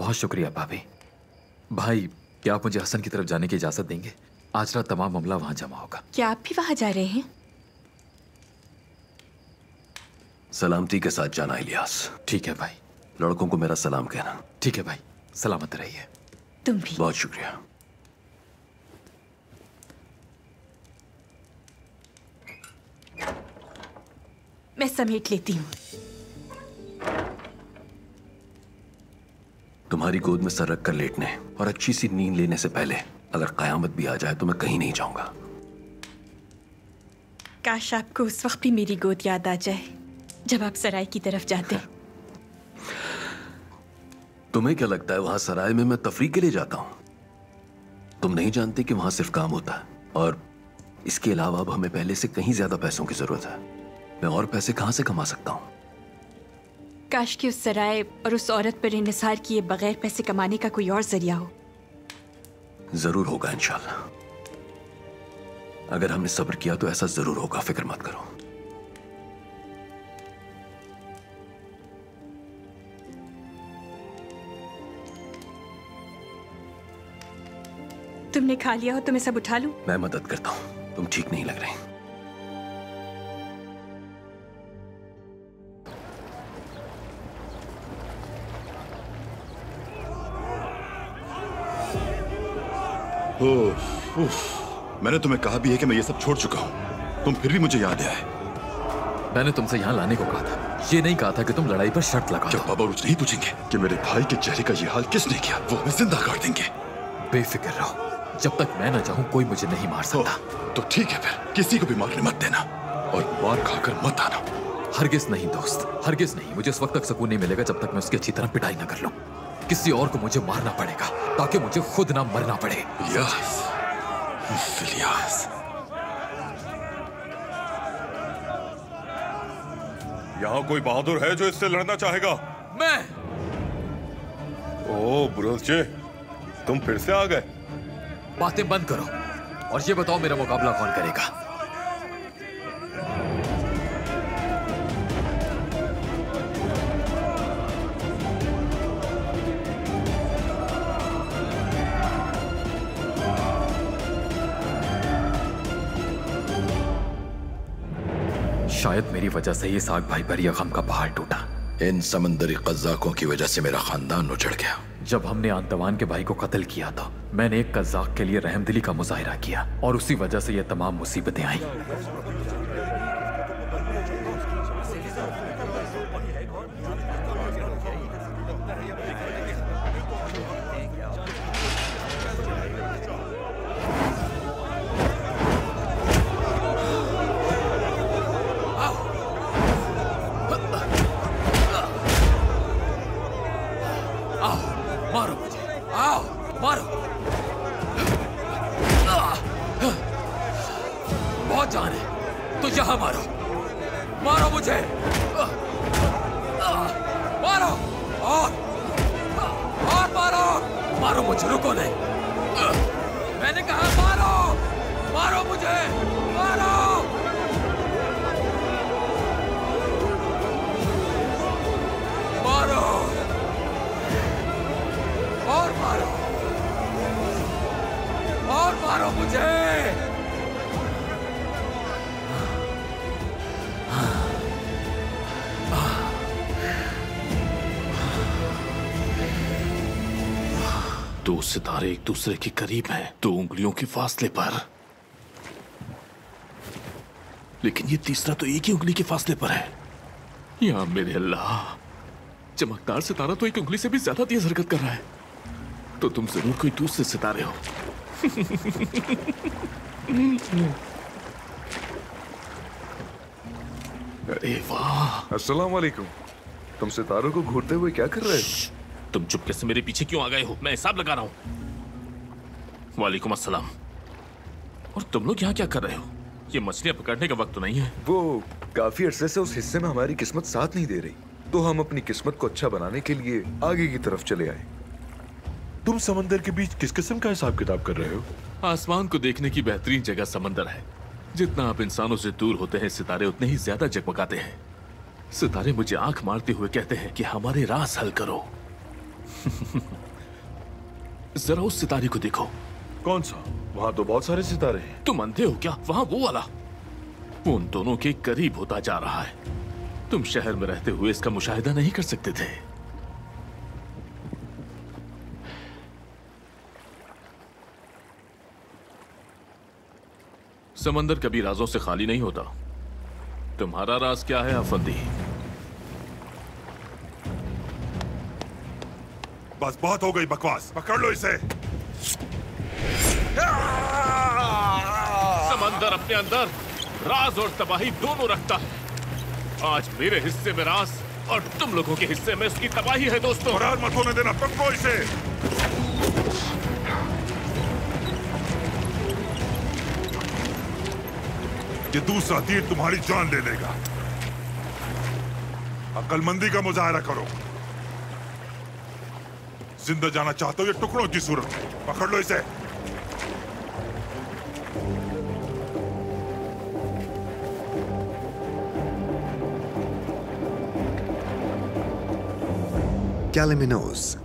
बहुत शुक्रिया भाभी। भाई, क्या आप मुझे हसन की तरफ जाने की इजाजत देंगे? आज रात तमाम मामला वहां जमा होगा। क्या आप भी वहां जा रहे हैं? सलामती के साथ जाना इलियास। ठीक है भाई। लड़कों को मेरा सलाम कहना। ठीक है भाई, सलामत रहिए। तुम भी। बहुत शुक्रिया। मैं समेट लेती हूँ। तुम्हारी गोद में सर रख कर लेटने और अच्छी सी नींद लेने से पहले अगर कयामत भी आ जाए तो मैं कहीं नहीं जाऊंगा। काश आपको उस वक्त भी मेरी गोद याद आ जाए जब आप सराय की तरफ जाते। तुम्हें क्या लगता है वहां सराय में मैं तफरीह के लिए जाता हूं? तुम नहीं जानते कि वहां सिर्फ काम होता है और इसके अलावा अब हमें पहले से कहीं ज्यादा पैसों की जरूरत है। मैं और पैसे कहां से कमा सकता हूं? काश कि उस सराय और उस औरत पर इन्हिसार किए बगैर पैसे कमाने का कोई और जरिया हो। जरूर होगा इंशाल्लाह। अगर हमने सब्र किया तो ऐसा जरूर होगा, फिक्र मत करो। तुमने खा लिया हो तो मैं सब उठा लूं? मैं मदद करता हूं, तुम ठीक नहीं लग रही। मैंने तुम्हें कहा भी है कि मैं ये सब छोड़ चुका हूं, तुम फिर भी मुझे याद आए। मैंने तुमसे यहाँ लाने को कहा था, ये नहीं कहा था कि तुम लड़ाई पर शर्त लगा क्या बाबा रोज नहीं पूछेंगे कि मेरे भाई के चेहरे का ये हाल किसने किया? वो हमें जिंदा काट देंगे। बेफिक्र रहो, जब तक मैं न चाहूं कोई मुझे नहीं मार सकता। तो ठीक है, फिर किसी को भी मारने मत देना और मार खाकर मत आना। हरगिज नहीं दोस्त, हरगिज नहीं। मुझे उस वक्त तक सुकून नहीं मिलेगा जब तक मैं उसकी अच्छी तरह पिटाई न कर लूं। किसी और को मुझे मारना पड़ेगा ताकि मुझे खुद ना मरना पड़े। इलियास, यहाँ कोई बहादुर है जो इससे लड़ना चाहेगा? मैं। ओह बुरुल्चे, तुम फिर से आ गए। बातें बंद करो और ये बताओ मेरा मुकाबला कौन करेगा? शायद मेरी वजह से ये साग भाई पर यह गम का पहाड़ टूटा। इन समंदरी कज़ाकों की वजह से मेरा खानदान उजड़ गया। जब हमने आंतवान के भाई को कत्ल किया था, मैंने एक कज़ाक के लिए रहमदिली का मुजाहिरा किया और उसी वजह से ये तमाम मुसीबतें आई। दो सितारे एक दूसरे के करीब हैं, 2 उंगलियों के फासले पर, लेकिन ये तीसरा तो एक ही उंगली के फासले पर है। या मेरे अल्लाह, चमकदार सितारा तो एक उंगली से भी ज्यादा तेज हरकत कर रहा है। तो तुम जरूर कोई दूसरे सितारे हो। अरे वाह। अस्सलाम वालेकुम। तुम सितारों को घूरते हुए क्या कर रहे हो? तुम चुपके से मेरे पीछे क्यों आ गए हो? मैं हिसाब लगा रहा हूं। वालेकुम अस्सलाम। और तुम लोग यहाँ क्या कर रहे हो? ये मछलियां पकड़ने का वक्त तो नहीं है। वो काफी अरसे से उस हिस्से में हमारी किस्मत साथ नहीं दे रही, तो हम अपनी किस्मत को अच्छा बनाने के लिए आगे की तरफ चले आए। तुम समंदर के बीच किस किस्म का हिसाब किताब कर रहे हो? आसमान को देखने की बेहतरीन जगह समंदर है। जितना आप इंसानों से दूर होते हैं, सितारे उतने ही ज्यादा जगमगाते हैं। सितारे मुझे आंख मारते हुए कहते हैं कि हमारे राज हल करो। जरा उस सितारे को देखो। कौन सा? वहां तो बहुत सारे सितारे हैं। तुम अंधे हो क्या? वहां वो वाला, वो उन दोनों के करीब होता जा रहा है। तुम शहर में रहते हुए इसका मुशाहिदा नहीं कर सकते थे। समंदर कभी राजों से खाली नहीं होता। तुम्हारा राज क्या है अफंदी? बस बहुत हो गई बकवास, पकड़ लो इसे। समंदर अपने अंदर राज और तबाही दोनों रखता है। आज मेरे हिस्से में राज और तुम लोगों के हिस्से में उसकी तबाही है दोस्तों। फरार मत होने देना, पकड़ो इसे। ये दूसरा तीर तुम्हारी जान ले लेगा। अक्लमंदी का मुजाहरा करो। जिंदा जाना चाहते हो ये टुकड़ों की सूरत में। पकड़ लो इसे। Kaliminos.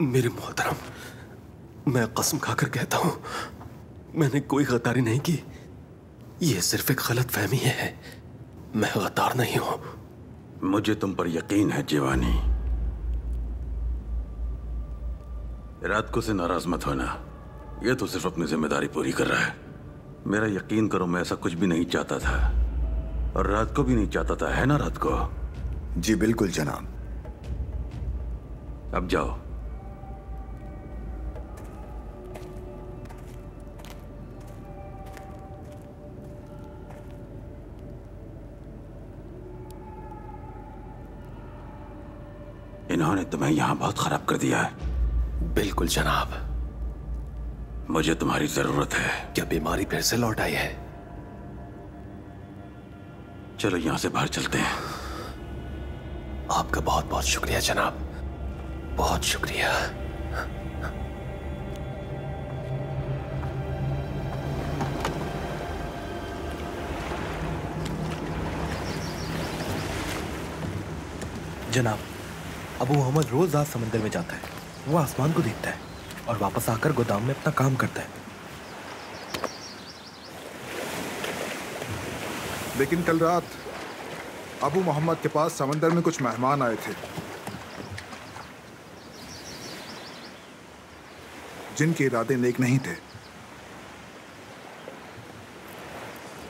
मेरे मोहतरम, मैं कसम खाकर कहता हूं, मैंने कोई गद्दारी नहीं की। यह सिर्फ एक गलत फहमी है। मैं गद्दार नहीं हूं। मुझे तुम पर यकीन है जीवानी। रात को से नाराज मत होना। यह तो सिर्फ अपनी जिम्मेदारी पूरी कर रहा है। मेरा यकीन करो, मैं ऐसा कुछ भी नहीं चाहता था और रात को भी नहीं चाहता था, है ना रात को? जी बिल्कुल जनाब। अब जाओ। इन्होंने तुम्हें यहां बहुत खराब कर दिया है। बिल्कुल जनाब। मुझे तुम्हारी जरूरत है। क्या बीमारी फिर से लौट आई है? चलो यहां से बाहर चलते हैं। आपका बहुत बहुत शुक्रिया जनाब, बहुत शुक्रिया। जनाब, अबू मोहम्मद रोज रात समंदर में जाता है। वो आसमान को देखता है और वापस आकर गोदाम में अपना काम करता है। लेकिन कल रात अबू मोहम्मद के पास समंदर में कुछ मेहमान आए थे जिनके इरादे नेक नहीं थे,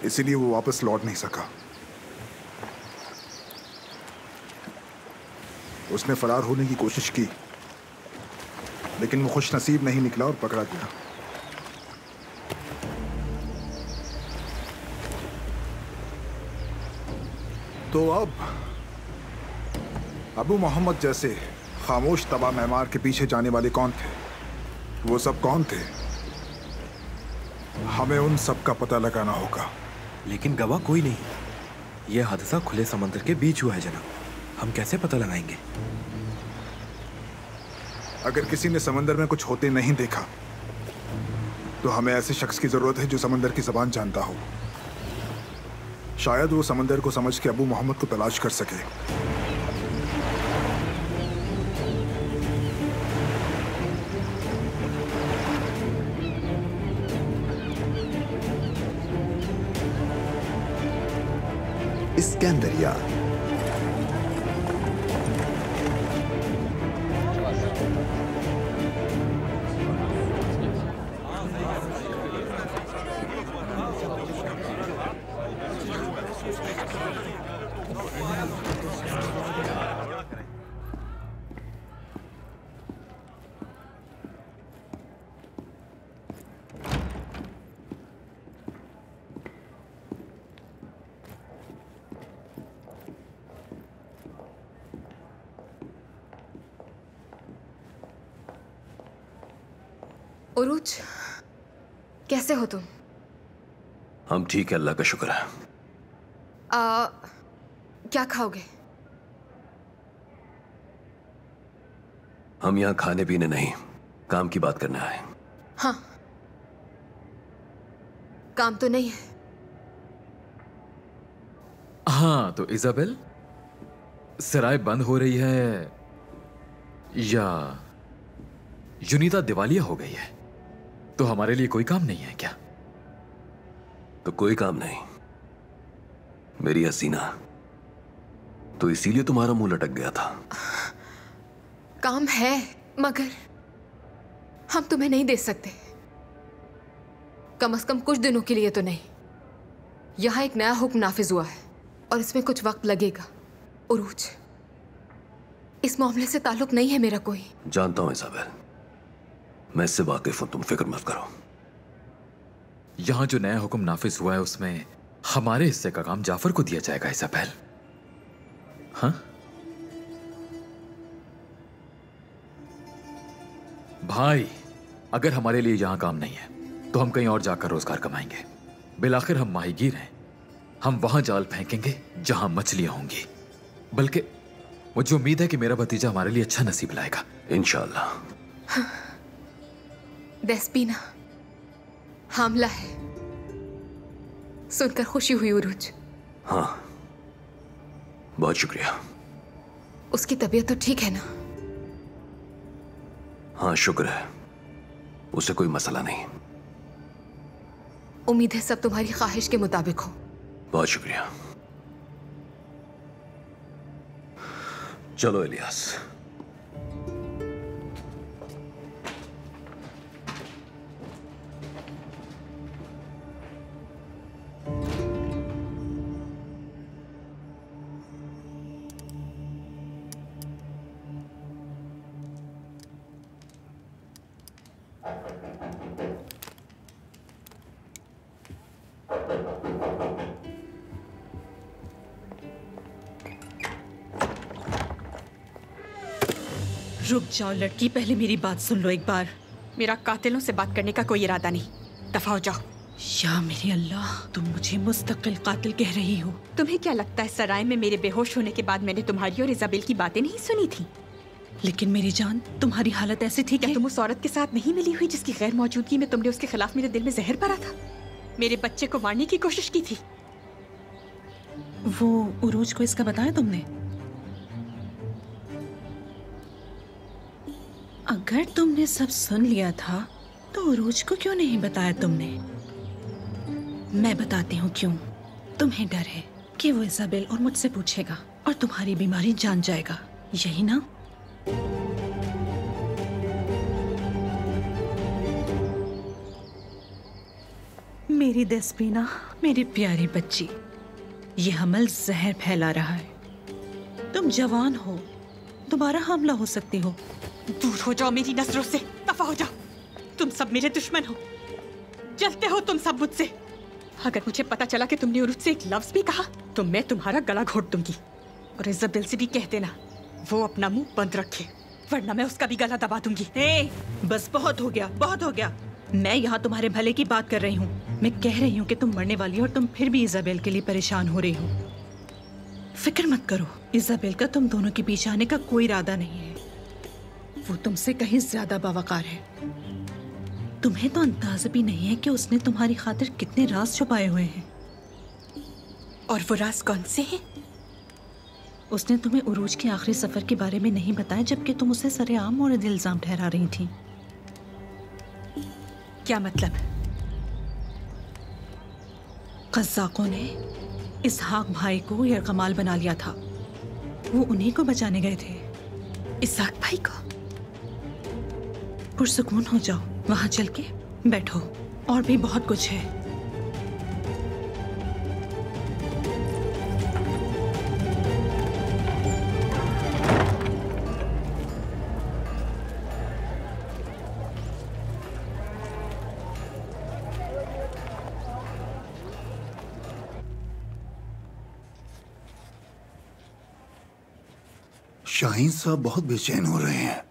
इसीलिए वो वापस लौट नहीं सका। उसने फरार होने की कोशिश की, लेकिन वो खुश नसीब नहीं निकला और पकड़ा गया। तो अब अबू मोहम्मद जैसे खामोश तबाह मेहमान के पीछे जाने वाले कौन थे? वो सब कौन थे? हमें उन सब का पता लगाना होगा। लेकिन गवाह कोई नहीं। यह हादसा खुले समंदर के बीच हुआ है जनाब। हम कैसे पता लगाएंगे? अगर किसी ने समंदर में कुछ होते नहीं देखा तो हमें ऐसे शख्स की जरूरत है जो समंदर की जबान जानता हो। शायद वो समंदर को समझ के अबू मोहम्मद को तलाश कर सके। इस्कंदरिया। उरूज, कैसे हो तुम? हम ठीक है, अल्लाह का शुक्र है। क्या खाओगे? हम यहाँ खाने पीने नहीं, काम की बात करने आए। हाँ, काम तो नहीं है। हाँ तो इजाबेल, सराय बंद हो रही है या यूनिता दिवालिया हो गई है, तो हमारे लिए कोई काम नहीं है क्या? तो कोई काम नहीं मेरी हसीना, तो इसीलिए तुम्हारा मुंह लटक गया था। काम है, मगर हम तुम्हें नहीं दे सकते, कम से कम कुछ दिनों के लिए तो नहीं। यहां एक नया हुक्म नाफिज हुआ है और इसमें कुछ वक्त लगेगा। उरूज, इस मामले से ताल्लुक नहीं है मेरा कोई। जानता हूं इजाबेल, मैं इससे वाकिफ हूं, तुम फिक्र मत करो। यहां जो नया हुक्म नाफिज हुआ है उसमें हमारे हिस्से का काम जाफर को दिया जाएगा इजाबेल। हाँ भाई, अगर हमारे लिए यहां काम नहीं है तो हम कहीं और जाकर रोजगार कमाएंगे। बिलाखिर हम माहीगीर हैं, हम वहां जाल फेंकेंगे जहां मछलियां होंगी। बल्कि मुझे उम्मीद है कि मेरा भतीजा हमारे लिए अच्छा नसीब लाएगा इंशाअल्लाह। हाँ। देस्पीना हामला है, सुनकर खुशी हुई उरूज। हाँ, बहुत शुक्रिया। उसकी तबीयत तो ठीक है ना? हाँ शुक्र है, उसे कोई मसला नहीं। उम्मीद है सब तुम्हारी ख्वाहिश के मुताबिक हो। बहुत शुक्रिया। चलो इलियास। रुक जाओ लड़की, पहले मेरी बात सुन लो एक बार। मेरा कातिलों से बात करने का कोई इरादा नहीं, दफा हो जाओ। या मेरे अल्लाह, तुम मुझे मुस्तकिल कातिल कह रही हो? तुम्हें क्या लगता है सराय में मेरे बेहोश होने के बाद मैंने तुम्हारी और इजाबेल की बातें नहीं सुनी थी? लेकिन मेरी जान, तुम्हारी हालत ऐसी थी कि तुम उस औरत के साथ नहीं मिली हुई जिसकी गैर मौजूदगी में तुमने उसके खिलाफ मेरे दिल में जहर भरा था, मेरे बच्चे को मारने की कोशिश की थी। वो उरूज को इसका बताया तुमने? अगर तुमने सब सुन लिया था तो उरूज को क्यों नहीं बताया तुमने? मैं बताती हूँ क्यों। तुम्हें डर है कि वो इजाबेल और मुझसे पूछेगा और तुम्हारी बीमारी जान जाएगा, यही ना? मेरी देस्पीना, मेरी प्यारी बच्ची, ये हमल जहर फैला रहा है। तुम जवान हो, दोबारा हमला हो सकती हो। दूर हो जाओ मेरी नजरों से, दफा हो जाओ। तुम सब मेरे दुश्मन हो, जलते हो तुम सब मुझसे। अगर मुझे पता चला कि तुमने उरूज से एक लफ्ज भी कहा तो मैं तुम्हारा गला घोट दूंगी। और इजाबेल से भी कह देना वो अपना मुंह बंद रखे, वरना मैं उसका भी गला दबा दूंगी। बस बहुत हो गया, बहुत हो गया। मैं यहाँ तुम्हारे भले की बात कर रही हूँ। मैं कह रही हूँ कि तुम मरने वाली हो और तुम फिर भी इजाबेल के लिए परेशान हो रही हो। फिक्र मत करो, इजाबेल का तुम दोनों के बीच आने का कोई इरादा नहीं है। वो तुमसे कहीं ज्यादा बावकार है। तुम्हें तो अंदाजा भी नहीं है कि उसने तुम्हारी खातिर कितने राज छुपाए हुए हैं। और वो राज कौन से हैं? उसने तुम्हें उरूज के आखिरी सफर के बारे में नहीं बताया, जबकि तुम उसे सरेआम और इल्जाम ठहरा रही थी। क्या मतलब? कज़्ज़ाक़ों ने इसहाक भाई को यरगमाल बना लिया था। वो उन्हीं को बचाने गए थे। इसहाक भाई को? पुरसुकून हो जाओ, वहां चल के बैठो, और भी बहुत कुछ है। शाहीन साहब बहुत बेचैन हो रहे हैं।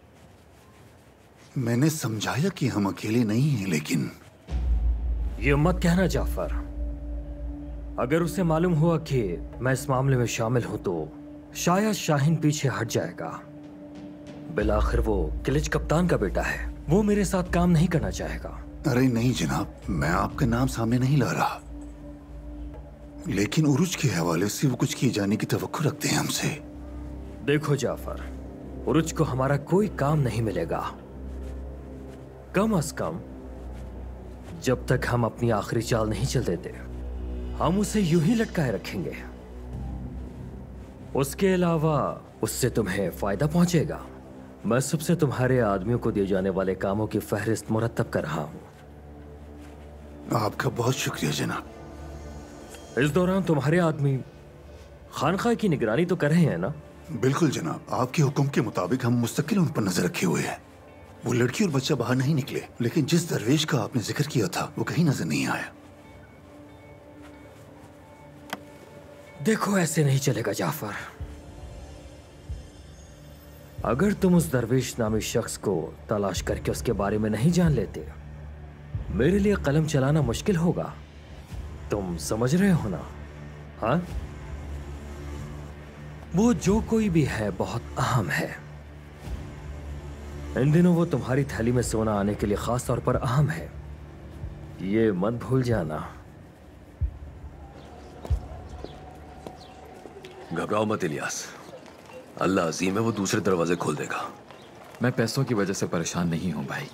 मैंने समझाया कि हम अकेले नहीं हैं, लेकिन ये मत कहना जाफर। अगर उसे मालूम हुआ कि मैं इस मामले में शामिल हूं तो शायद शाहीन पीछे हट जाएगा। बिलाखिर वो किलिच कप्तान का बेटा है, वो मेरे साथ काम नहीं करना चाहेगा। अरे नहीं जनाब, मैं आपका नाम सामने नहीं ला रहा, लेकिन उरुज के हवाले से वो कुछ किए जाने की तवक्को रखते हैं हमसे। देखो जाफर, उरुज को हमारा कोई काम नहीं मिलेगा, कम अज कम जब तक हम अपनी आखिरी चाल नहीं चल देते। हम उसे यूं ही लटकाए रखेंगे। उसके अलावा उससे तुम्हें फायदा पहुंचेगा। मैं सबसे तुम्हारे आदमियों को दिए जाने वाले कामों की फहरिस्त मुरतब कर रहा हूं। आपका बहुत शुक्रिया जनाब। इस दौरान तुम्हारे आदमी खानका की निगरानी तो कर रहे हैं ना? बिल्कुल जनाब, आपके हुक्म के मुताबिक हम मुस्तकिल उन पर नजर रखे हुए हैं। वो लड़की और बच्चा बाहर नहीं निकले, लेकिन जिस दरवेश का आपने जिक्र किया था वो कहीं नजर नहीं आया। देखो, ऐसे नहीं चलेगा जाफर। अगर तुम उस दरवेश नामी शख्स को तलाश करके उसके बारे में नहीं जान लेते, मेरे लिए कलम चलाना मुश्किल होगा। तुम समझ रहे हो ना? हाँ, वो जो कोई भी है बहुत अहम है। इन दिनों वो तुम्हारी थैली में सोना आने के लिए खास तौर पर अहम है, ये मत भूल जाना। घबराओ मत इलियास, अल्लाह अजीम है, वो दूसरे दरवाजे खोल देगा। मैं पैसों की वजह से परेशान नहीं हूं भाई,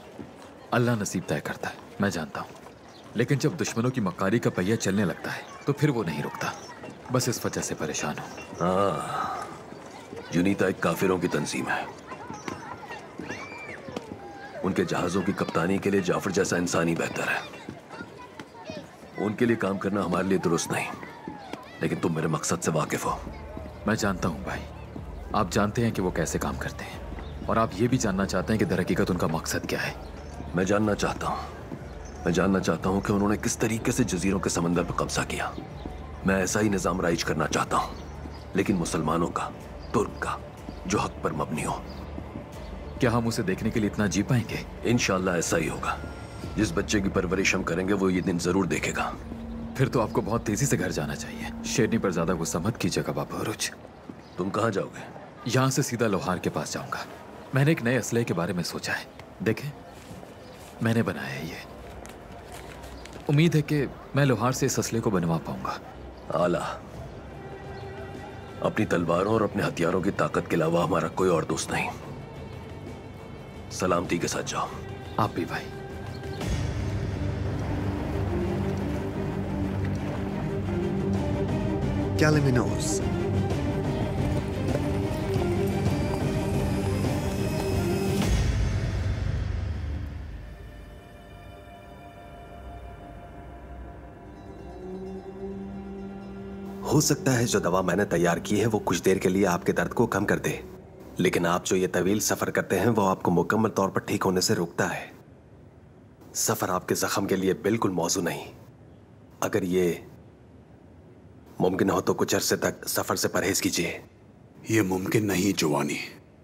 अल्लाह नसीब तय करता है, मैं जानता हूं। लेकिन जब दुश्मनों की मक्कारी का पहिया चलने लगता है तो फिर वो नहीं रुकता। बस इस वजह से परेशान हूं। हाँ, यूनीता एक काफिरों की तंजीम है। उनके जहाजों की कप्तानी के लिए जाफर जैसा इंसान ही बेहतर है। उनके लिए काम करना हमारे लिए दुरुस्त नहीं, लेकिन तुम मेरे मकसद से वाकिफ हो। मैं जानता हूं भाई, आप जानते हैं कि वो कैसे काम करते हैं, और आप ये भी जानना चाहते हैं कि दरहकीकत उनका मकसद क्या है। मैं जानना चाहता हूं कि उन्होंने किस तरीके से जजीरों के समंदर पर कब्जा किया। मैं ऐसा ही निजाम राइज करना चाहता हूं, लेकिन मुसलमानों का, तुर्क का, जो हक पर मबनी हो। क्या हम उसे देखने के लिए इतना जी पाएंगे? इंशाल्लाह ऐसा ही होगा। जिस बच्चे की परवरिश हम करेंगे वो ये दिन जरूर देखेगा। फिर तो आपको बहुत तेजी से घर जाना चाहिए। शेरनी पर ज्यादा गुस्सा मत कीजिएगा बाबा उरुज। तुम कहाँ जाओगे? यहाँ से सीधा लोहार के पास जाऊंगा। मैंने एक नए असले के बारे में सोचा है, देखें मैंने बनाया है ये। उम्मीद है कि मैं लोहार से इस असले को बनवा पाऊंगा। आला, अपनी तलवारों और अपने हथियारों की ताकत के अलावा हमारा कोई और दोस्त नहीं। सलामती के साथ जाओ। आप भी भाई। कैलेमिनोस। हो सकता है जो दवा मैंने तैयार की है वो कुछ देर के लिए आपके दर्द को कम कर दे, लेकिन आप जो ये तवील सफर करते हैं वो आपको मुकम्मल तौर पर ठीक होने से रोकता है। सफर आपके जख्म के लिए बिल्कुल मौजू नहीं। अगर ये मुमकिन हो तो कुछ अरसे तक सफर से परहेज कीजिए। ये मुमकिन नहीं जुवानी।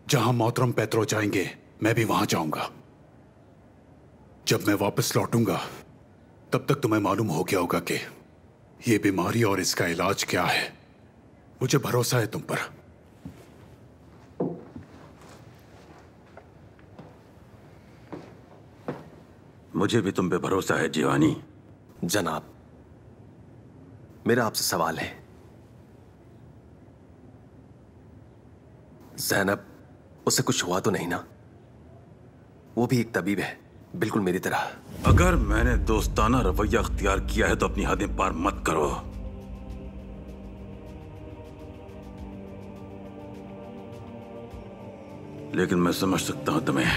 जहां मोहतरम पेत्रो जाएंगे मैं भी वहां जाऊंगा। जब मैं वापस लौटूंगा तब तक तुम्हें मालूम हो गया होगा कि ये बीमारी और इसका इलाज क्या है। मुझे भरोसा है तुम पर। मुझे भी तुम पे भरोसा है जीवानी। जनाब, मेरा आपसे सवाल है। ज़ैनब, उससे कुछ हुआ तो नहीं ना? वो भी एक तबीब है, बिल्कुल मेरी तरह। अगर मैंने दोस्ताना रवैया अख्तियार किया है तो अपनी हदें पार मत करो। लेकिन मैं समझ सकता हूं तुम्हें।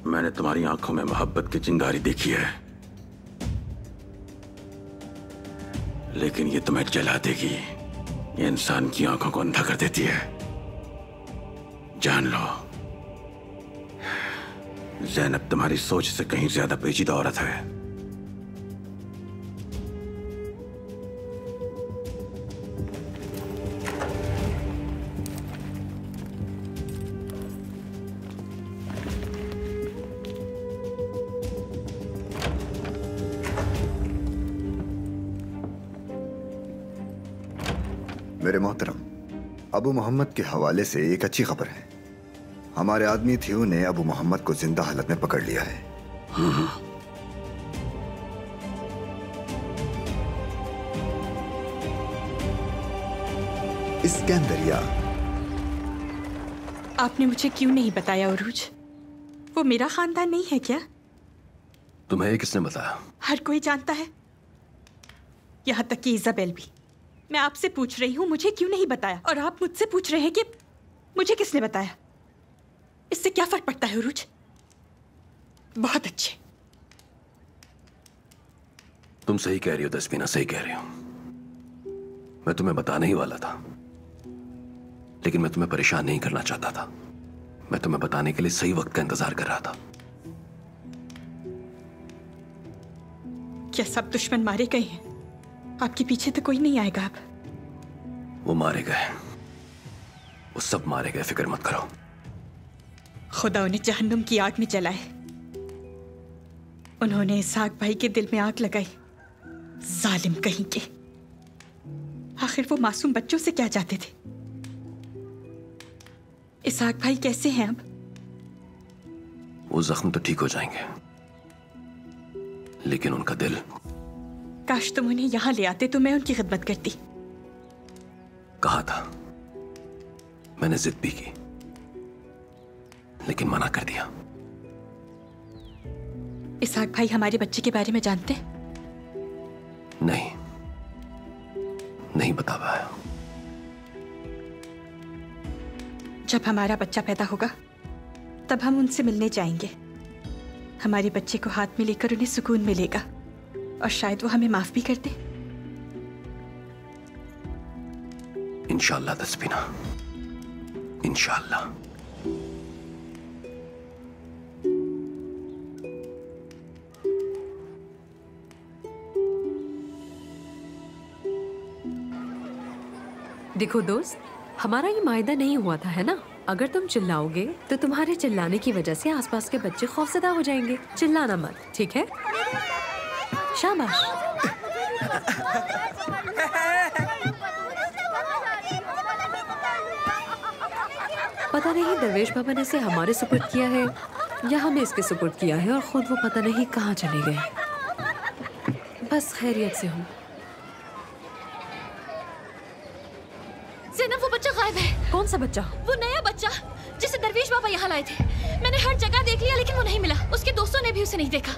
मैंने तुम्हारी आंखों में मोहब्बत की चिंगारी देखी है, लेकिन ये तुम्हें जला देगी। ये इंसान की आंखों को अंधा कर देती है। जान लो, ज़ैनब तुम्हारी सोच से कहीं ज्यादा पेचीदा औरत है। मेरे मोहतरम, अबू मोहम्मद के हवाले से एक अच्छी खबर है। हमारे आदमी थियो ने अबू मोहम्मद को जिंदा हालत में पकड़ लिया है। इस्कंदरिया। आपने मुझे क्यों नहीं बताया उरूज? वो मेरा खानदान नहीं है क्या? तुम्हें ये किसने बताया? हर कोई जानता है, यहाँ तक कि इजाबेल भी। मैं आपसे पूछ रही हूँ मुझे क्यों नहीं बताया, और आप मुझसे पूछ रहे हैं कि मुझे किसने बताया। इससे क्या फर्क पड़ता है उरूज? बहुत अच्छे। तुम सही कह रही हो दसमीना, सही कह रही हो। मैं तुम्हें बताने ही वाला था, लेकिन मैं तुम्हें परेशान नहीं करना चाहता था। मैं तुम्हें बताने के लिए सही वक्त का इंतजार कर रहा था। क्या सब दुश्मन मारे गए हैं? आपके पीछे तो कोई नहीं आएगा अब। वो मारे गए, वो सब मारे गए, फिक्र मत करो। खुदा उन्हें जहन्नुम की आग में जलाए। उन्होंने इसहाक भाई के दिल में आग लगाई, जालिम कहीं के। आखिर वो मासूम बच्चों से क्या चाहते थे? इसहाक भाई कैसे हैं अब? वो जख्म तो ठीक हो जाएंगे, लेकिन उनका दिल। काश तुम उन्हें यहां ले आते तो मैं उनकी खिदमत करती। कहा था, मैंने जिद भी की, लेकिन मना कर दिया। इसहाक भाई हमारे बच्चे के बारे में जानते? नहीं बता पाया। जब हमारा बच्चा पैदा होगा तब हम उनसे मिलने जाएंगे। हमारे बच्चे को हाथ में लेकर उन्हें सुकून मिलेगा, और शायद वो हमें माफ भी कर दे। इंशाअल्लाह तस्बीना, इंशाअल्लाह। देखो दोस्त, हमारा ये मायदा नहीं हुआ था, है ना? अगर तुम चिल्लाओगे तो तुम्हारे चिल्लाने की वजह से आसपास के बच्चे खौफजदा हो जाएंगे। चिल्लाना मत, ठीक है? शाबाश। पता नहीं दरवेश बाबा ने इसे हमारे सुपुर्द किया है या हमें इसके सुपुर्द किया है, और खुद वो पता नहीं कहाँ चले गए। बस खैरियत से हूँ। ज़ैनब, वो बच्चा गायब है। कौन सा बच्चा? वो नया बच्चा जिसे दरवेश बाबा यहाँ लाए थे। मैंने हर जगह देख लिया, लेकिन वो नहीं मिला। उसके दोस्तों ने भी उसे नहीं देखा।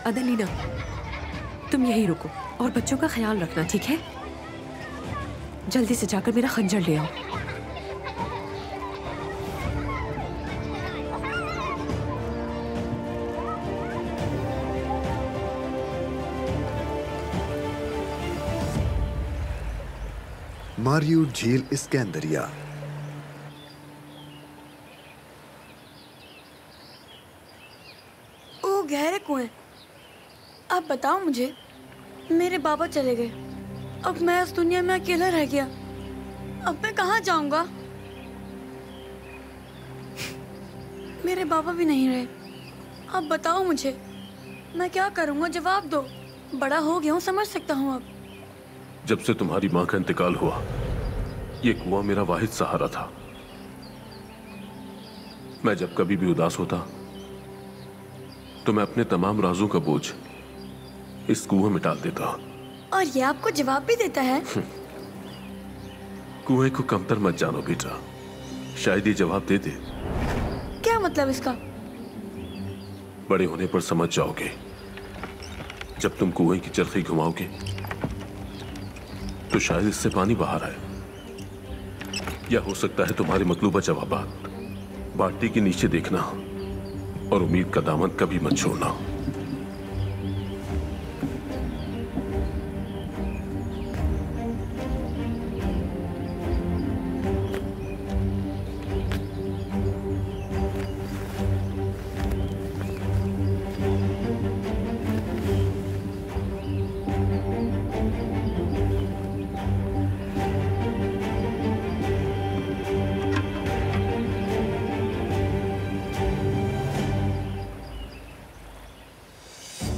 अदलीना, तुम यहीं रुको और बच्चों का ख्याल रखना, ठीक है? जल्दी से जाकर मेरा खंजर ले आओ। मारियूट झील इस्कंदरिया। ओ गहरे कुएं। आप बताओ मुझे, मेरे बाबा चले गए, अब मैं इस दुनिया में अकेला रह गया। अब मैं कहाँ जाऊंगा? मेरे बाबा भी नहीं रहे। अब बताओ मुझे, मैं क्या करूंगा? जवाब दो। बड़ा हो गया हूँ, समझ सकता हूँ अब। जब से तुम्हारी माँ का इंतकाल हुआ, ये कुआं मेरा वाहिद सहारा था। मैं जब कभी भी उदास होता तो मैं अपने तमाम राजों का बोझ इस कुएं में डाल देता। और ये आपको जवाब भी देता है? कुएं को कमतर मत जानो बेटा, शायद ये जवाब दे दे। क्या मतलब इसका? बड़े होने पर समझ जाओगे। जब तुम कुएं की चरखी घुमाओगे तो शायद इससे पानी बाहर आए, या हो सकता है तुम्हारे मतलूबा जवाबात बाल्टी के नीचे देखना, और उम्मीद का दामन कभी मत छोड़ना।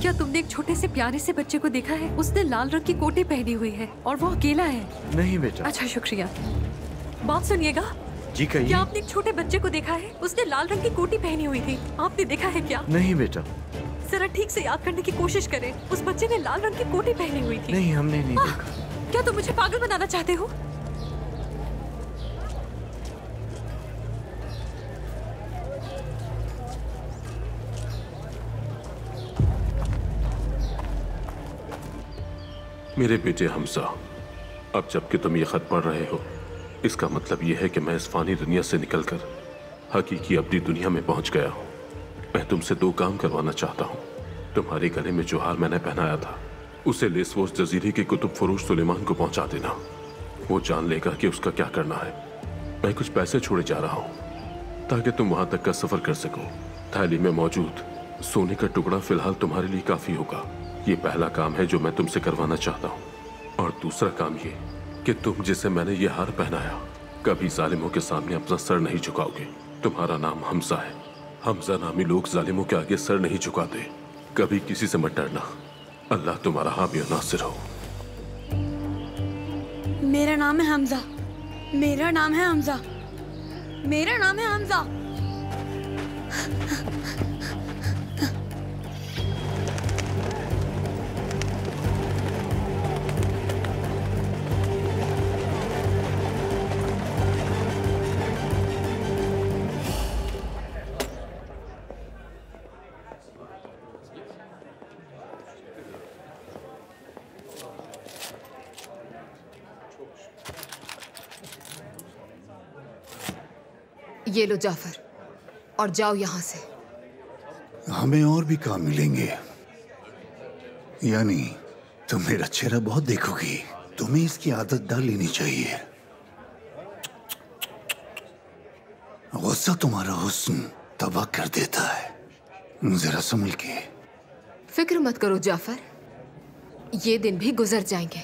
क्या तुमने एक छोटे से प्यारे से बच्चे को देखा है? उसने लाल रंग की कोटी पहनी हुई है और वो अकेला है। नहीं बेटा। अच्छा शुक्रिया। बात सुनिएगा। जी कहिए। क्या आपने एक छोटे बच्चे को देखा है? उसने लाल रंग की कोटी पहनी हुई थी। आपने देखा है क्या? नहीं बेटा। जरा ठीक से याद करने की कोशिश करें। उस बच्चे ने लाल रंग की कोटी पहनी हुई थी। नहीं, हमने नहीं देखा। क्या तुम मुझे पागल बनाना चाहते हो? मेरे बेटे हमजा, अब जबकि तुम ये खत पढ़ रहे हो, इसका मतलब यह है कि मैं इस फानी दुनिया से निकलकर हकीकी अपनी दुनिया में पहुंच गया हूं। मैं तुमसे 2 काम करवाना चाहता हूं। तुम्हारे गले में जो हार मैंने पहनाया था, उसे लेसवोस जजीरे के कुतुब फरोश सुलेमान को पहुंचा देना। वो जान लेगा कि उसका क्या करना है। मैं कुछ पैसे छोड़े जा रहा हूं ताकि तुम वहां तक का सफर कर सको। थैली में मौजूद सोने का टुकड़ा फिलहाल तुम्हारे लिए काफी होगा। ये पहला काम है जो मैं तुमसे करवाना चाहता हूँ। और दूसरा काम ये कि तुम जिसे मैंने ये हार पहनाया, कभी जालिमों के सामने अपना सर नहीं झुकाओगे। तुम्हारा नाम हमजा है। हमजा नामी लोग जालिमों के आगे सर नहीं झुकाते। कभी किसी से मत डरना। अल्लाह तुम्हारा हामी और नासिर हो। मेरा नाम है हमजा। मेरा नाम है हमजा। मेरा नाम है हमजा। ये लो जाफर, और जाओ यहाँ से। हमें और भी काम मिलेंगे। यानी तुम मेरा चेहरा बहुत देखोगी। तुम्हें इसकी आदत डाल लेनी चाहिए। गुस्सा तुम्हारा हुस्न तबाह कर देता है। जरा संभल के। फिक्र मत करो जाफर, ये दिन भी गुजर जाएंगे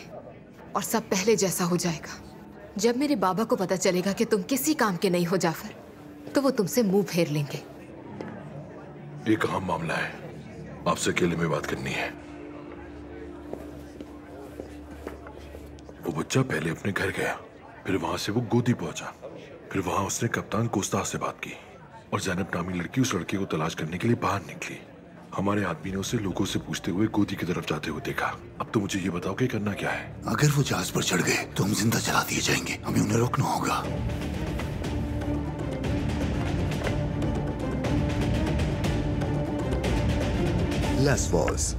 और सब पहले जैसा हो जाएगा। जब मेरे बाबा को पता चलेगा कि तुम किसी काम के नहीं हो जाफर, तो वो तुमसे मुंह फेर लेंगे। एक अहम मामला है, आपसे अकेले में बात करनी है। वो बच्चा पहले अपने घर गया, फिर वहां से वो गोदी पहुंचा, फिर वहां उसने कप्तान कोस्ता से बात की और जैनब नामी लड़की उस लड़के को तलाश करने के लिए बाहर निकली। हमारे आदमी ने उसे लोगों से पूछते हुए गोदी की तरफ जाते हुए देखा। अब तो मुझे ये बताओ कि करना क्या है। अगर वो जहाज पर चढ़ गए तो हम जिंदा जला दिए जाएंगे। हमें उन्हें रोकना होगा। लेसवोस।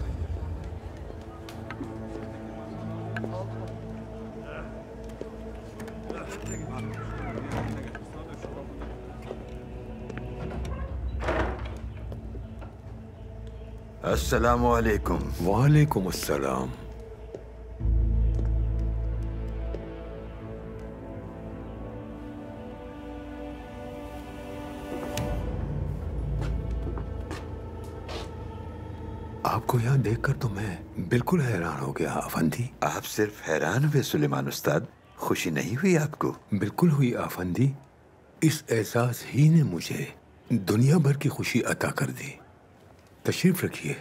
अस्सलामु अलैकुम। वालेकुम अस्सलाम। आपको यहाँ देखकर तो मैं बिल्कुल हैरान हो गया आफंदी। आप सिर्फ हैरान हुए सुलेमान उस्ताद, खुशी नहीं हुई आपको? बिल्कुल हुई आफंदी। इस एहसास ही ने मुझे दुनिया भर की खुशी अता कर दी। तशरीफ रखिए।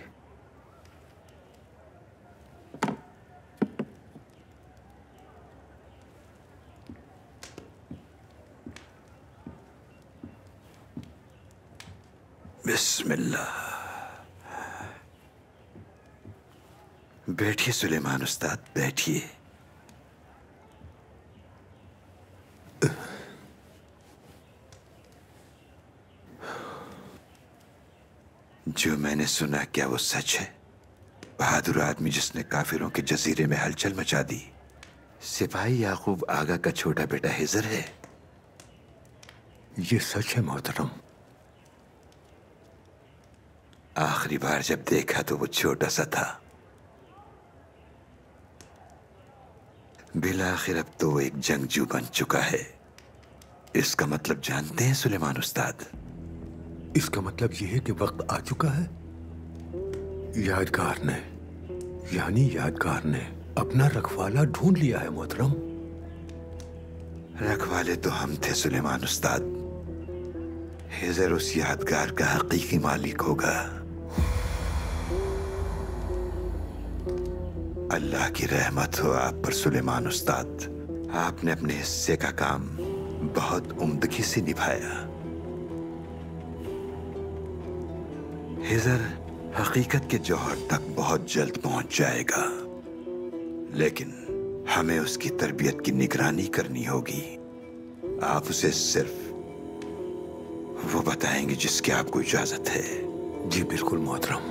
बिस्मिल्लाह। बैठिए सुलेमान उस्ताद, बैठिए। जो मैंने सुना, क्या वो सच है? बहादुर आदमी जिसने काफिरों के जजीरे में हलचल मचा दी, सिपाही याकूब आगा का छोटा बेटा हिजर है? ये सच है मोहतरम। आखिरी बार जब देखा तो वो छोटा सा था। बिलाखिर अब तो वो एक जंगजू बन चुका है। इसका मतलब जानते हैं सुलेमान उस्ताद? इसका मतलब यह है कि वक्त आ चुका है। यादगार ने अपना रखवाला ढूंढ लिया है मोहतरम। रखवाले तो हम थे सुलेमान उस्ताद। हिजर उस यादगार का हकीकी मालिक होगा। अल्लाह की रहमत हो आप पर सुलेमान उस्ताद। आपने अपने हिस्से का काम बहुत उम्दगी से निभाया। हिजर हकीकत के जौहर तक बहुत जल्द पहुंच जाएगा, लेकिन हमें उसकी तरबियत की निगरानी करनी होगी। आप उसे सिर्फ वो बताएंगे जिसकी आपको इजाजत है। जी बिल्कुल मोहतरम।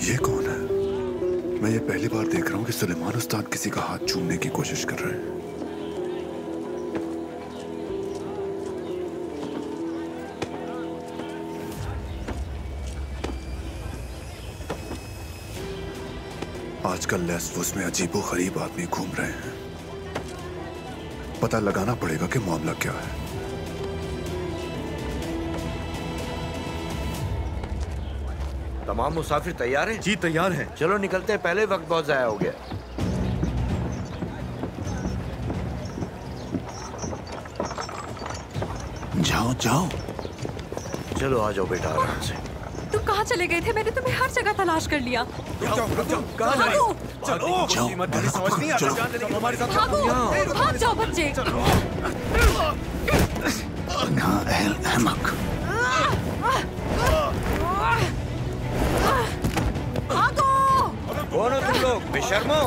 ये कौन है? मैं ये पहली बार देख रहा हूँ कि सुलेमान उस्ताद किसी का हाथ चूमने की कोशिश कर रहे हैं। आजकल लेस्बोस में अजीबो गरीब आदमी घूम रहे हैं। पता लगाना पड़ेगा कि मामला क्या है। तमाम मुसाफिर तैयार हैं? जी तैयार हैं। चलो निकलते हैं, पहले वक्त बहुत जाया हो गया। जाओ जाओ। चलो आ जाओ बेटा आराम से। तुम कहाँ चले गए थे? मैंने तुम्हें हर जगह तलाश कर लिया। भागो! भागो! भाग जाओ बच्चे। कौन हो तुम लोग? बेशर्मो!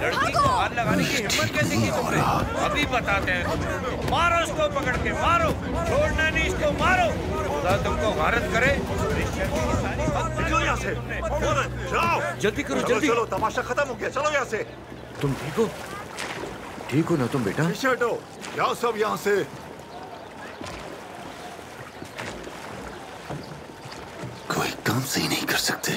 लड़की को हाथ लगाने की हिम्मत कैसे की तुमने? अभी बताते हैं तुम्हें। मारो इसको, पकड़ के मारो, छोड़ना नहीं इसको, मारो। खुदा तुमको गारत करे। निकलो यहाँ से। जाओ। जल्दी करो, चलो, जल्दी। चलो, तमाशा खत्म हो गया। चलो यहाँ से। तुम ठीक हो? ठीक हो ना तुम बेटा? पीछे हटो। जाओ सब यहाँ से। कोई काम सही नहीं कर सकते।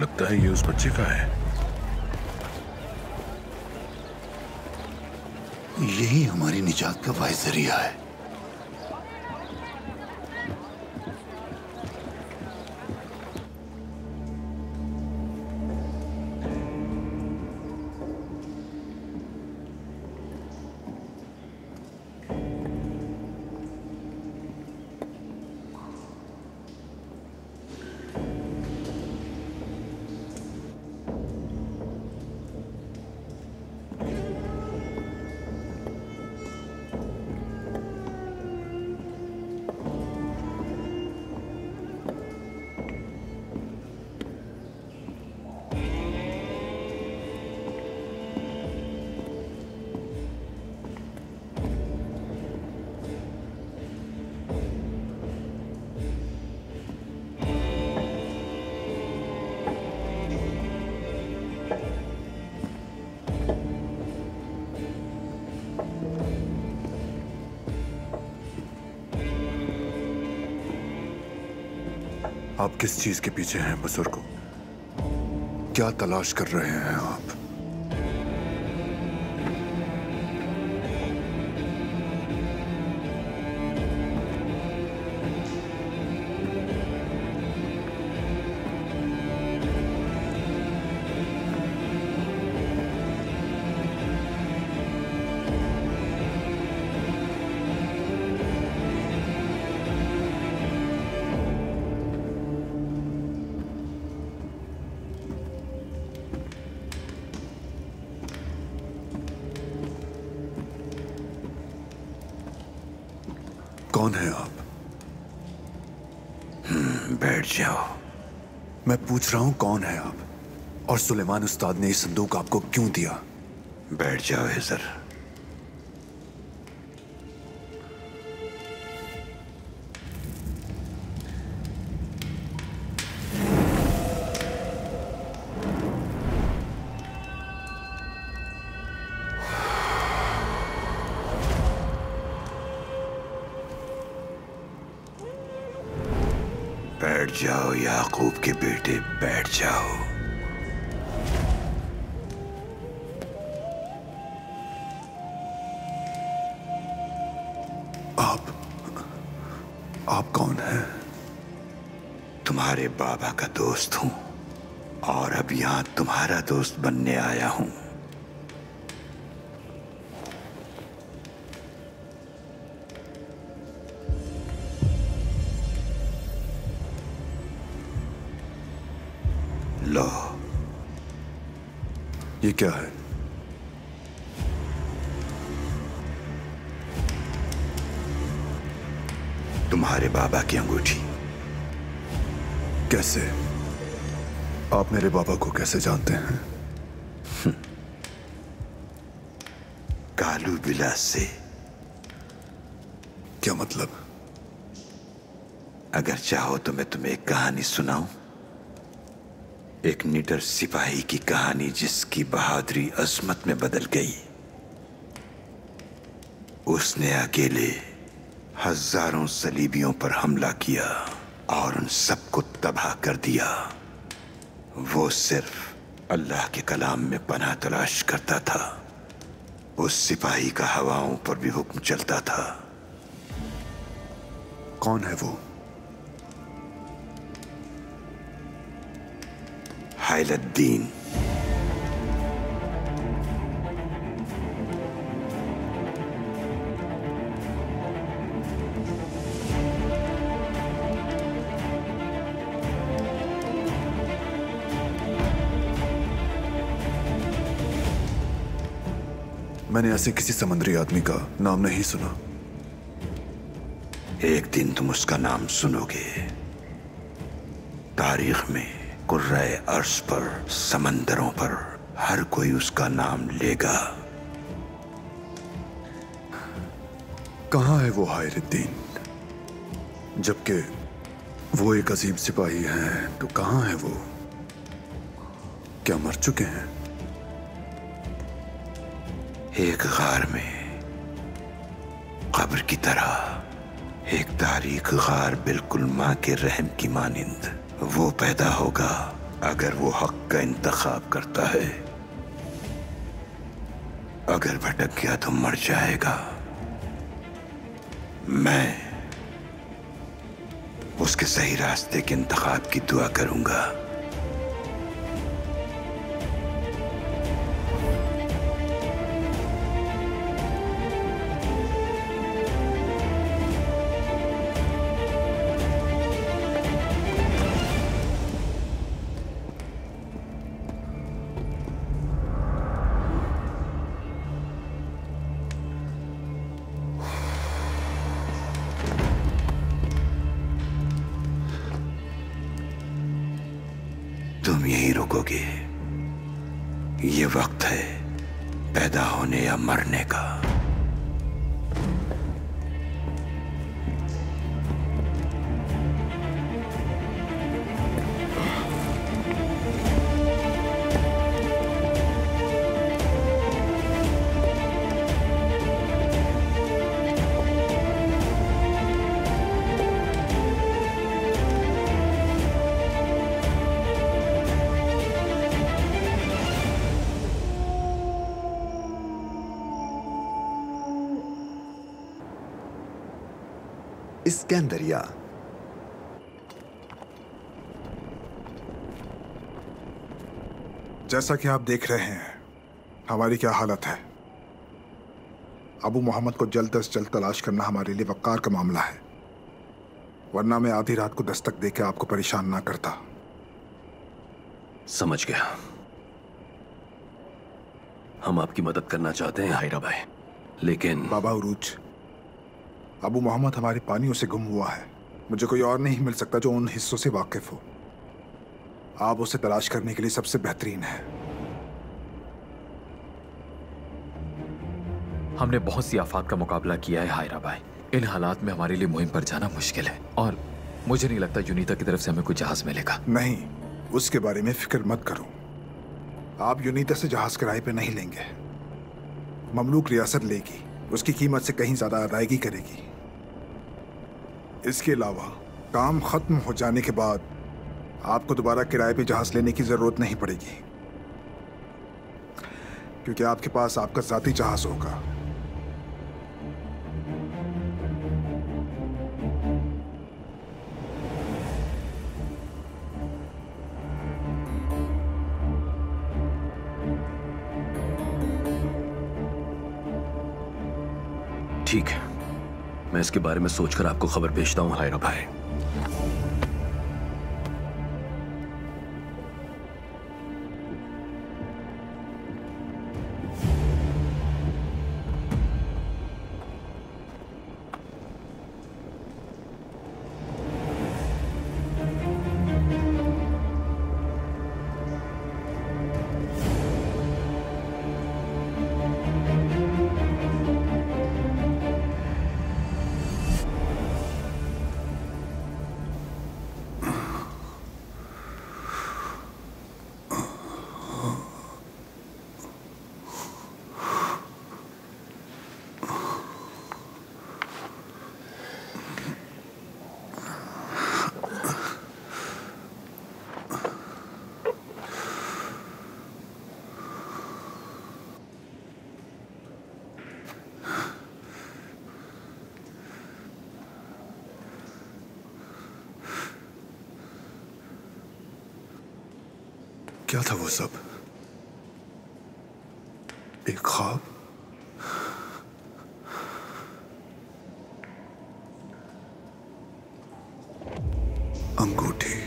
लगता है ये उस बच्चे का है। यही हमारी निजात का वाहिद जरिया है। आप किस चीज के पीछे हैं बुजुर्गों? क्या तलाश कर रहे हैं आप? कौन है आप? बैठ जाओ। मैं पूछ रहा हूं कौन है आप? और सुलेमान उस्ताद ने ये संदूक आपको क्यों दिया? बैठ जाओ हिजर। बैठ जाओ याकूब के बेटे, बैठ जाओ। आप कौन हैं? तुम्हारे बाबा का दोस्त हूं और अब यहां तुम्हारा दोस्त बनने आया हूं। लो, ये क्या है? तुम्हारे बाबा की अंगूठी। कैसे? आप मेरे बाबा को कैसे जानते हैं? कालू बिलास से। क्या मतलब? अगर चाहो तो मैं तुम्हें एक कहानी सुनाऊं। एक निडर सिपाही की कहानी जिसकी बहादुरी अजमत में बदल गई। उसने अकेले हजारों सलीबियों पर हमला किया और उन सबको तबाह कर दिया। वो सिर्फ अल्लाह के कलाम में पनाह तलाश करता था। उस सिपाही का हवाओं पर भी हुक्म चलता था। कौन है वो? हाइलुद्दीन। मैंने ऐसे किसी समुद्री आदमी का नाम नहीं सुना। एक दिन तुम उसका नाम सुनोगे। तारीख में कुर्राए अर्श पर, समंदरों पर हर कोई उसका नाम लेगा। कहाँ है वो हायरुद्दीन? जबकि वो एक अजीम सिपाही हैं, तो कहाँ है वो? क्या मर चुके हैं? एक गार में, कब्र की तरह, एक तारीख गार, बिल्कुल मां के रहम की मानिंद। वो पैदा होगा अगर वो हक का इंतखाब करता है। अगर भटक गया तो मर जाएगा। मैं उसके सही रास्ते के इंतखाब की दुआ करूंगा। तुम यहीं रुकोगे। ये वक्त है पैदा होने या मरने का। इस्कंदरिया। जैसा कि आप देख रहे हैं हमारी क्या हालत है। अबू मोहम्मद को जल्द अज जल्द तलाश करना हमारे लिए वक़ार का मामला है, वरना मैं आधी रात को दस्तक देकर आपको परेशान ना करता। समझ गया। हम आपकी मदद करना चाहते हैं हायरा भाई, लेकिन बाबा उरूज, अबू मोहम्मद हमारे पानियों से गुम हुआ है। मुझे कोई और नहीं मिल सकता जो उन हिस्सों से वाकिफ हो। आप उसे तलाश करने के लिए सबसे बेहतरीन है। हमने बहुत सी आफात का मुकाबला किया है हायरा भाई। इन हालात में हमारे लिए मुहिम पर जाना मुश्किल है और मुझे नहीं लगता यूनिता की तरफ से हमें कोई जहाज मिलेगा। नहीं, उसके बारे में फिक्र मत करो। आप यूनिता से जहाज किराए पे नहीं लेंगे। ममलूक रियासत लेगी, उसकी कीमत से कहीं ज्यादा अदायगी करेगी। इसके अलावा काम खत्म हो जाने के बाद आपको दोबारा किराए पे जहाज लेने की जरूरत नहीं पड़ेगी, क्योंकि आपके पास आपका जाती जहाज होगा। ठीक है, मैं इसके बारे में सोचकर आपको खबर भेजता हूँ हायरा भाई। क्या था वो सब? एक ख्वाब? अंगूठी।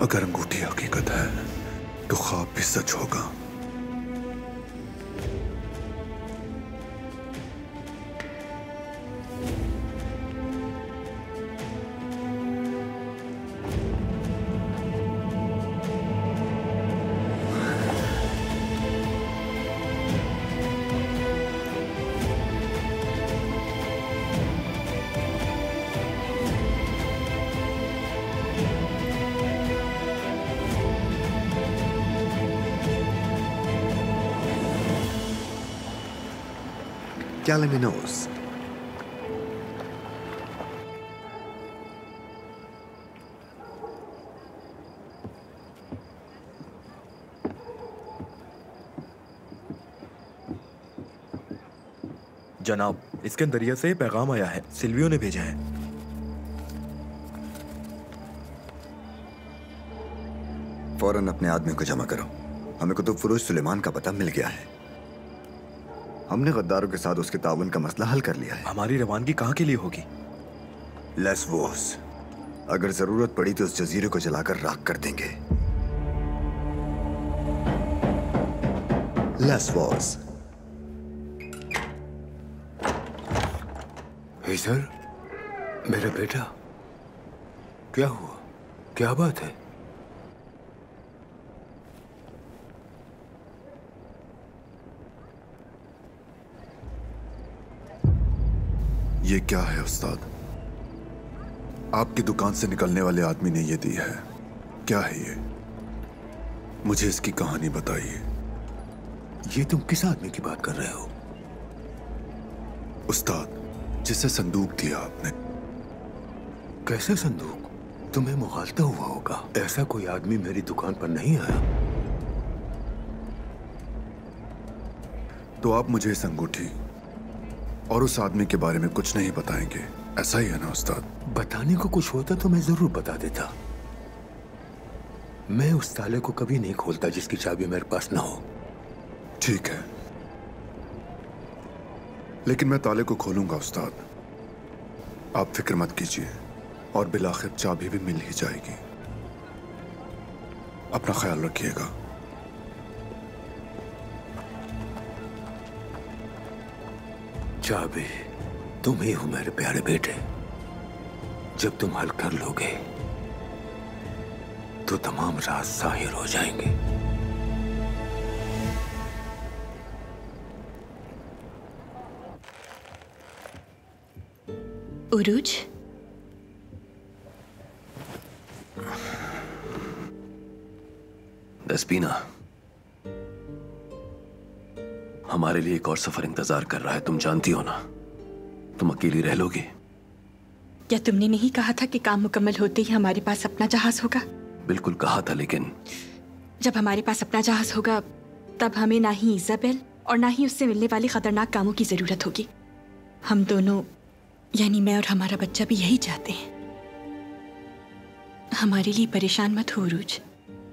अगर अंगूठी हकीकत है तो ख्वाब भी सच होगा। Calaminos. जनाब, इसके दरिया से पैगाम आया है, सिल्वियो ने भेजा है। फौरन अपने आदमियों को जमा करो। हमें कुतुब फरोज सुलेमान का पता मिल गया है। हमने गद्दारों के साथ उसके ताउन का मसला हल कर लिया है। हमारी रवानगी कहाँ के लिए होगी? लेस्वोस। अगर जरूरत पड़ी तो उस जजीरे को जलाकर राख कर देंगे। लेस्वोस। हे सर, मेरा बेटा, क्या हुआ? क्या बात है? ये क्या है उस्ताद? आपकी दुकान से निकलने वाले आदमी ने ये दी है। क्या है ये? मुझे इसकी कहानी बताइए। ये तुम किस आदमी की बात कर रहे हो? उस्ताद, जिसे संदूक दिया आपने। कैसे संदूक? तुम्हें मुगालता हुआ होगा। ऐसा कोई आदमी मेरी दुकान पर नहीं आया। तो आप मुझे इस अंगूठी और उस आदमी के बारे में कुछ नहीं बताएंगे, ऐसा ही है ना उस्ताद? बताने को कुछ होता तो मैं जरूर बता देता। मैं उस ताले को कभी नहीं खोलता जिसकी चाबी मेरे पास ना हो। ठीक है, लेकिन मैं ताले को खोलूंगा उस्ताद। आप फिक्र मत कीजिए, और बिलाखिर चाबी भी मिल ही जाएगी। अपना ख्याल रखिएगा। चाबी तुम ही हो मेरे प्यारे बेटे। जब तुम हल कर लोगे तो तमाम राज जाहिर हो जाएंगे। उरूज, दस्पीना, हमारे लिए एक और सफर इंतजार कर रहा है, तुम जानती हो ना। तुम अकेली रह लोगी? क्या तुमने नहीं कहा था कि काम मुकम्मल होते ही हमारे पास अपना जहाज होगा? बिल्कुल कहा था, लेकिन जब हमारे पास अपना जहाज होगा तब हमें ना ही इजाबेल और ना ही उससे मिलने वाली खतरनाक कामों की जरूरत होगी। हम दोनों, यानी मैं और हमारा बच्चा भी यही चाहते हैं। हमारे लिए परेशान मत हो उरूज।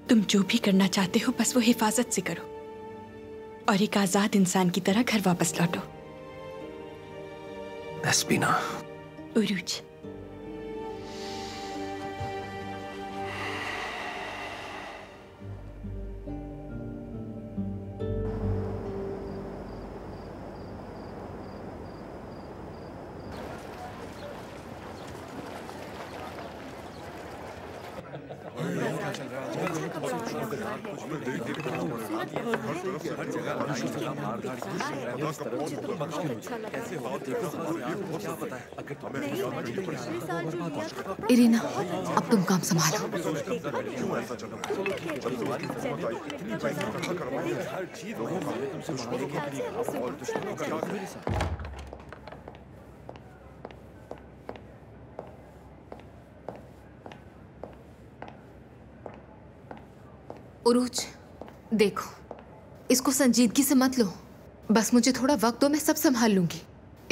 तुम जो भी करना चाहते हो बस वो हिफाजत से करो। और एक आजाद इंसान की तरह घर वापस लौटो। एस्पिना। उरूज। इरीना, अब तुम काम संभालो। उरूज, देखो, इसको संजीदगी से मत लो। बस मुझे थोड़ा वक्त दो, मैं सब संभाल लूंगी।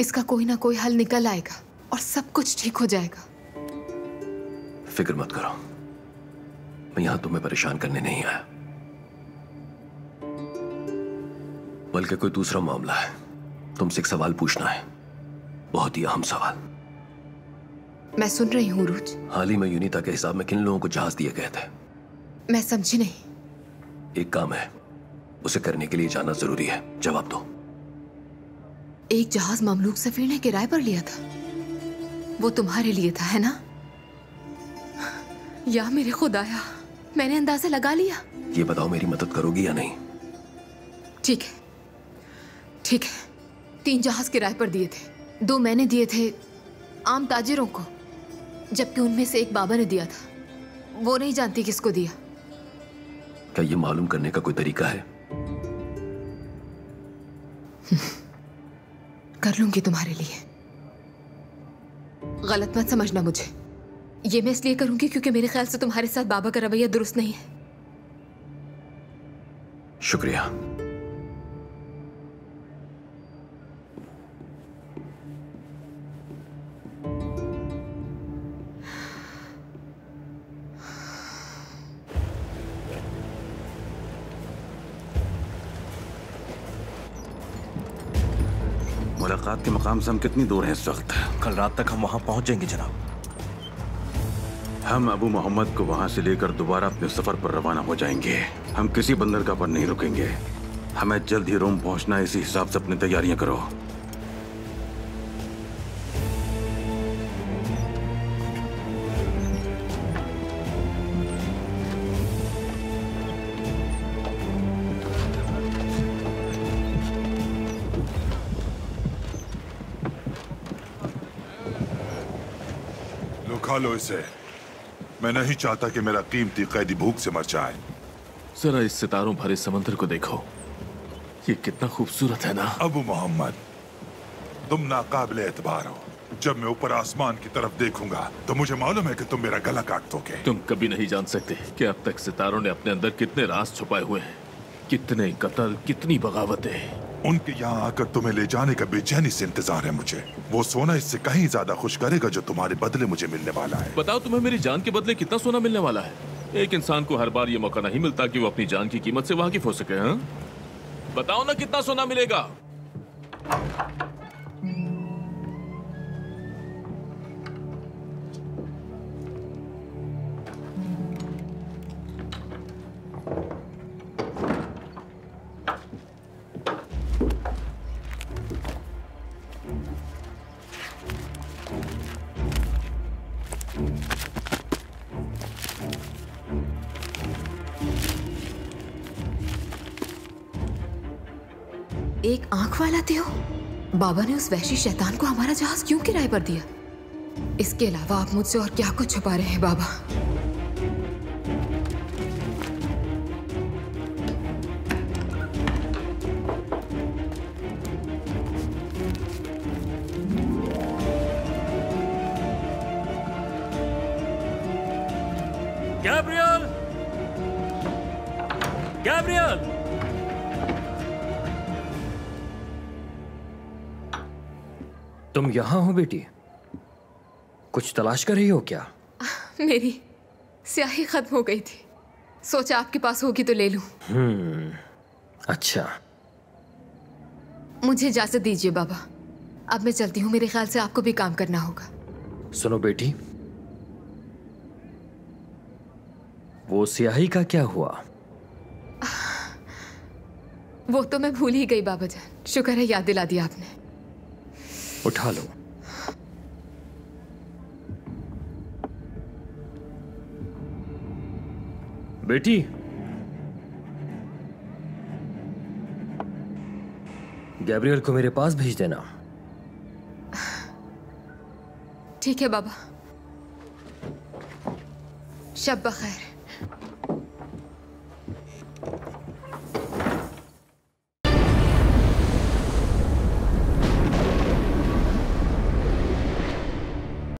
इसका कोई ना कोई हल निकल आएगा और सब कुछ ठीक हो जाएगा। फिक्र मत करो, मैं यहां तुम्हें परेशान करने नहीं आया, बल्कि कोई दूसरा मामला है। तुमसे एक सवाल पूछना है, बहुत ही अहम सवाल। मैं सुन रही हूँ उरूज। हाल ही में यूनिता के हिसाब में किन लोगों को जहाज दिए गए थे? मैं समझी नहीं। एक काम है, उसे करने के लिए जाना जरूरी है। जवाब दो। एक जहाज ममलूक सफीर ने किराए पर लिया था, वो तुम्हारे लिए था, है ना? या मेरे खुदाया, मैंने अंदाजा लगा लिया। ये बताओ, मेरी मदद करोगी या नहीं? ठीक है, ठीक है। 3 जहाज किराए पर दिए थे, 2 मैंने दिए थे आम ताजिरों को, जबकि उनमें से एक बाबा ने दिया था। वो नहीं जानती किसको दिया। क्या ये मालूम करने का कोई तरीका है? कर लूंगी तुम्हारे लिए। गलत मत समझना मुझे। ये मैं इसलिए करूंगी क्योंकि मेरे ख्याल से तुम्हारे साथ बाबा का रवैया दुरुस्त नहीं है। शुक्रिया। मुलाकात के मकाम से हम कितनी दूर हैं इस वक्त? कल रात तक हम वहां पहुंच जाएंगे जनाब। हम अबू मोहम्मद को वहां से लेकर दोबारा अपने सफर पर रवाना हो जाएंगे। हम किसी बंदरगाह पर नहीं रुकेंगे। हमें जल्द ही रोम पहुंचना है, इसी हिसाब से अपनी तैयारियां करो। खा लो इसे। मैं नहीं चाहता कि मेरा कीमती कैदी भूख से मर जाए। जरा इस सितारों भरे समंदर को देखो, ये कितना खूबसूरत है ना। अबू मोहम्मद, तुम नाकाबिल एतबार हो। जब मैं ऊपर आसमान की तरफ देखूंगा तो मुझे मालूम है कि तुम मेरा गला काट दोगे। तुम कभी नहीं जान सकते कि अब तक सितारों ने अपने अंदर कितने राज छुपाए हुए हैं, कितने कत्ल, कितनी बगावतें। उनके यहाँ आकर तुम्हें ले जाने का बेचैनी से इंतजार है मुझे। वो सोना इससे कहीं ज्यादा खुश करेगा जो तुम्हारे बदले मुझे मिलने वाला है। बताओ, तुम्हें मेरी जान के बदले कितना सोना मिलने वाला है? एक इंसान को हर बार ये मौका नहीं मिलता कि वो अपनी जान की कीमत से वाकिफ हो सके। हाँ, बताओ ना, कितना सोना मिलेगा? एक आंख वाला थे हो। बाबा ने उस वहशी शैतान को हमारा जहाज क्यों किराए पर दिया? इसके अलावा आप मुझसे और क्या कुछ छुपा रहे हैं बाबा? गैब्रियल! गैब्रियल! तुम यहाँ हो बेटी? कुछ तलाश कर रही हो क्या? मेरी स्याही खत्म हो गई थी, सोचा आपके पास होगी तो ले लूं। अच्छा, मुझे इजाजत दीजिए बाबा, अब मैं चलती हूँ। मेरे ख्याल से आपको भी काम करना होगा। सुनो बेटी, वो स्याही का क्या हुआ? वो तो मैं भूल ही गई बाबा जान, शुक्र है याद दिला दिया आपने। उठा लो। बेटी, गैब्रियल को मेरे पास भेज देना। ठीक है बाबा। शब बखैर।